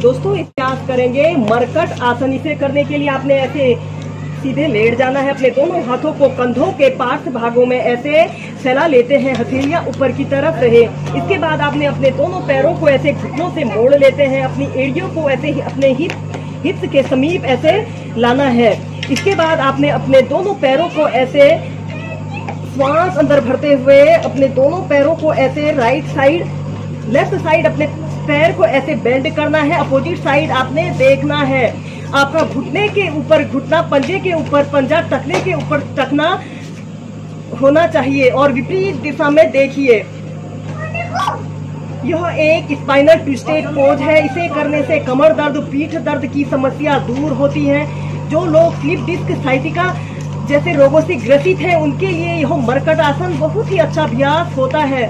दोस्तों अभ्यास करेंगे मरकट आसन। इसे करने के लिए आपने ऐसे सीधे लेट जाना है। अपने दोनों हाथों को कंधों के पार्श्व भागों में ऐसे फैला लेते हैं, हथेलियां ऊपर की तरफ रहे। इसके बाद आपने अपने दोनों पैरों को ऐसे घुटनों से मोड़ लेते हैं। अपनी एड़ियों को ऐसे ही अपने हिप्स के समीप ऐसे लाना है। इसके बाद आपने अपने दोनों पैरों को ऐसे श्वास अंदर भरते हुए अपने दोनों पैरों को ऐसे राइट साइड लेफ्ट साइड अपने पैर को ऐसे बेंड करना है। अपोजिट साइड आपने देखना है। आपका घुटने के ऊपर घुटना, पंजे के ऊपर पंजा, टखने के ऊपर टखना होना चाहिए और विपरीत दिशा में देखिए। यह एक स्पाइनल ट्विस्टेड पोज है। इसे करने से कमर दर्द, पीठ दर्द की समस्या दूर होती है। जो लोग स्लिप डिस्क साइटिका जैसे रोगों से ग्रसित हैं, उनके लिए यह मरकट आसन बहुत ही अच्छा अभ्यास होता है।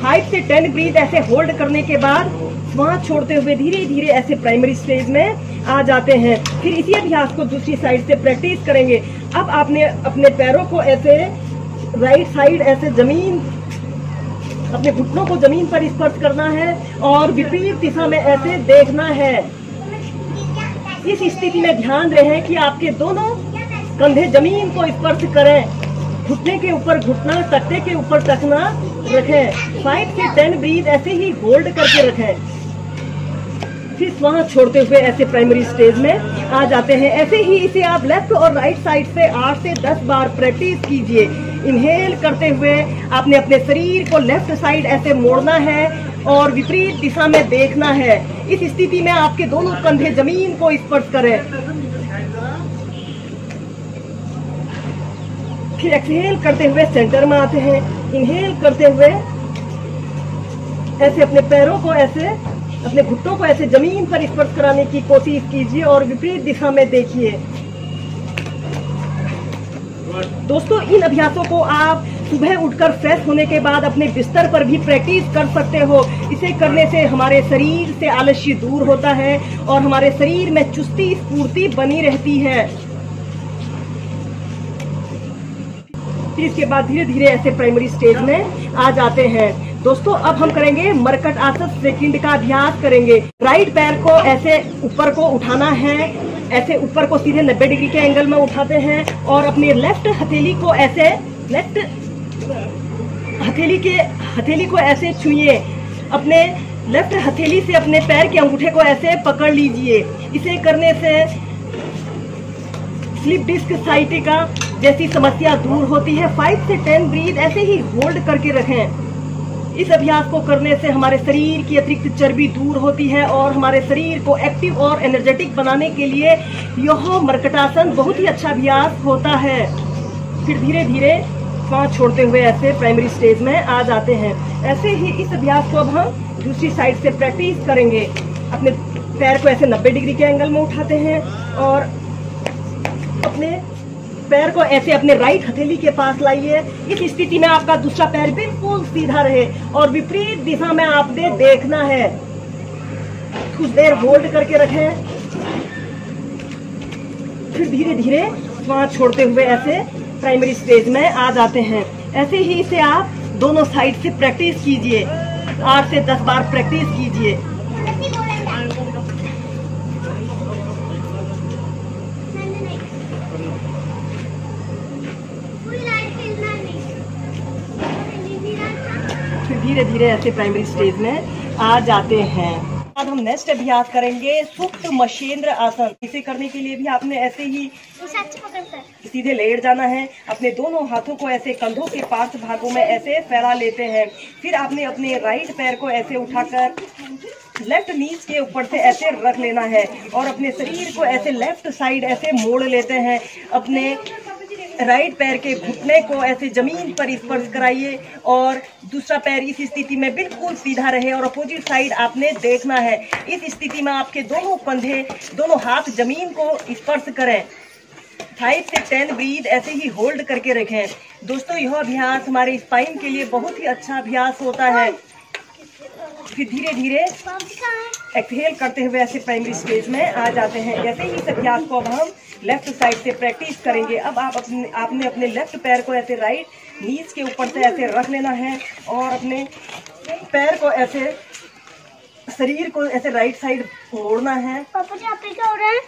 5 से 10 ब्रीथ ऐसे होल्ड करने के बाद श्वास छोड़ते हुए धीरे धीरे ऐसे प्राइमरी स्टेज में आ जाते हैं। फिर इसी अभ्यास को दूसरी साइड से प्रैक्टिस करेंगे। अब आपने अपने पैरों को ऐसे राइट साइड ऐसे जमीन, अपने घुटनों को जमीन पर स्पर्श करना है और विपरीत दिशा में ऐसे देखना है। इस स्थिति में ध्यान रहे कि आपके दोनों कंधे जमीन को स्पर्श करें। घुटने के ऊपर घुटना, टखने के ऊपर टखना रखें। 5 से 10 ब्रीथ ऐसे ही होल्ड करके रखें। फिर श्वास छोड़ते हुए ऐसे प्राइमरी स्टेज में आ जाते हैं। ऐसे ही इसे आप लेफ्ट और राइट साइड से 8 से 10 बार प्रैक्टिस कीजिए। इनहेल करते हुए आपने अपने शरीर को लेफ्ट साइड ऐसे मोड़ना है और विपरीत दिशा में देखना है। इस स्थिति में आपके दोनों कंधे जमीन को स्पर्श करें। फिर एक्सहेल करते हुए सेंटर में आते हैं। इनहेल करते हुए ऐसे अपने पैरों को ऐसे, अपने घुटनों को ऐसे जमीन पर स्पर्श कराने की कोशिश कीजिए और विपरीत दिशा में देखिए। दोस्तों इन अभ्यासों को आप सुबह उठकर फ्रेश होने के बाद अपने बिस्तर पर भी प्रैक्टिस कर सकते हो। इसे करने से हमारे शरीर से आलस्य दूर होता है और हमारे शरीर में चुस्ती स्फूर्ति बनी रहती है। फिर इसके बाद धीरे धीरे ऐसे प्राइमरी स्टेज में आ जाते हैं। दोस्तों अब हम करेंगे मरकट आसन। सेकंड का अभ्यास करेंगे। राइट पैर को ऐसे ऊपर को उठाना है। ऐसे ऊपर को सीधे 90 डिग्री के एंगल में उठाते हैं और अपनी लेफ्ट हथेली को ऐसे हथेली को ऐसे छुइए। अपने लेफ्ट हथेली से अपने पैर के अंगूठे को ऐसे पकड़ लीजिए। इसे करने से स्लिप डिस्क साइटिका जैसी समस्या दूर होती है। 5 से 10 ब्रीथ ऐसे ही होल्ड करके रखें। इस अभ्यास को करने से हमारे शरीर की अतिरिक्त चर्बी दूर होती है और हमारे शरीर को एक्टिव और एनर्जेटिक बनाने के लिए यह मरकटासन बहुत ही अच्छा अभ्यास होता है। फिर धीरे धीरे श्वास छोड़ते हुए ऐसे प्राइमरी स्टेज में आ जाते हैं। ऐसे ही इस अभ्यास को अब हम दूसरी साइड से प्रैक्टिस करेंगे। अपने पैर को ऐसे 90 डिग्री के एंगल में उठाते हैं और अपने पैर को ऐसे अपने राइट हथेली के पास लाइए। इस स्थिति में आपका दूसरा पैर बिल्कुल सीधा रहे और विपरीत दिशा में आपने देखना है। कुछ देर होल्ड करके रखें। फिर धीरे धीरे श्वास छोड़ते हुए ऐसे प्राइमरी स्टेज में आ जाते हैं। ऐसे ही इसे आप दोनों साइड से प्रैक्टिस कीजिए। 8 से 10 बार प्रैक्टिस कीजिए। धीरे धीरे ऐसे प्राइमरी स्टेज में आ जाते हैं। अब हम नेक्स्ट अभ्यास करेंगे सुप्त महेंद्र आसन। इसे करने के लिए भी आपने ऐसे ही सीधे लेट जाना है। अपने दोनों हाथों को ऐसे कंधों के पार्श्व भागों में ऐसे फैला लेते हैं। फिर आपने अपने राइट पैर को ऐसे उठाकर लेफ्ट नीज के ऊपर से ऐसे रख लेना है और अपने शरीर को ऐसे लेफ्ट साइड ऐसे मोड़ लेते हैं। अपने राइट पैर के घुटने को ऐसे जमीन पर स्पर्श कराइए और दूसरा पैर इस स्थिति में बिल्कुल सीधा रहे और अपोजिट साइड आपने देखना है। इस स्थिति में आपके दोनों कंधे, दोनों हाथ जमीन को स्पर्श करें। 5 से 10 ब्रीथ ऐसे ही होल्ड करके रखें। दोस्तों यह अभ्यास हमारे स्पाइन के लिए बहुत ही अच्छा अभ्यास होता है। फिर धीरे धीरे एक्सहेल करते हुए ऐसे प्राइमरी स्टेज में आ जाते हैं। ऐसे ही इस अभ्यास को अब हम लेफ्ट साइड से प्रैक्टिस करेंगे। अब आपने अपने लेफ्ट पैर को ऐसे राइट नीज के ऊपर से ऐसे रख लेना है और अपने पैर को ऐसे शरीर को ऐसे राइट साइड मोड़ना है। पापा जी, आप क्या हो रहा है?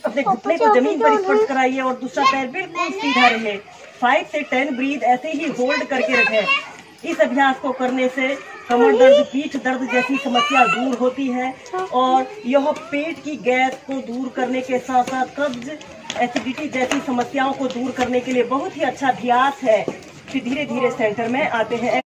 अपने घुटने को जमीन पर स्पर्श कराइए और दूसरा पैर बिल्कुल सीधा रहे। 5 से 10 ब्रीथ ऐसे ही होल्ड करके रखें। इस अभ्यास को करने से कमर दर्द, पीठ दर्द जैसी समस्या दूर होती है और यह पेट की गैस को दूर करने के साथ साथ कब्ज, एसिडिटी जैसी समस्याओं को दूर करने के लिए बहुत ही अच्छा अभ्यास है। फिर धीरे धीरे सेंटर में आते हैं।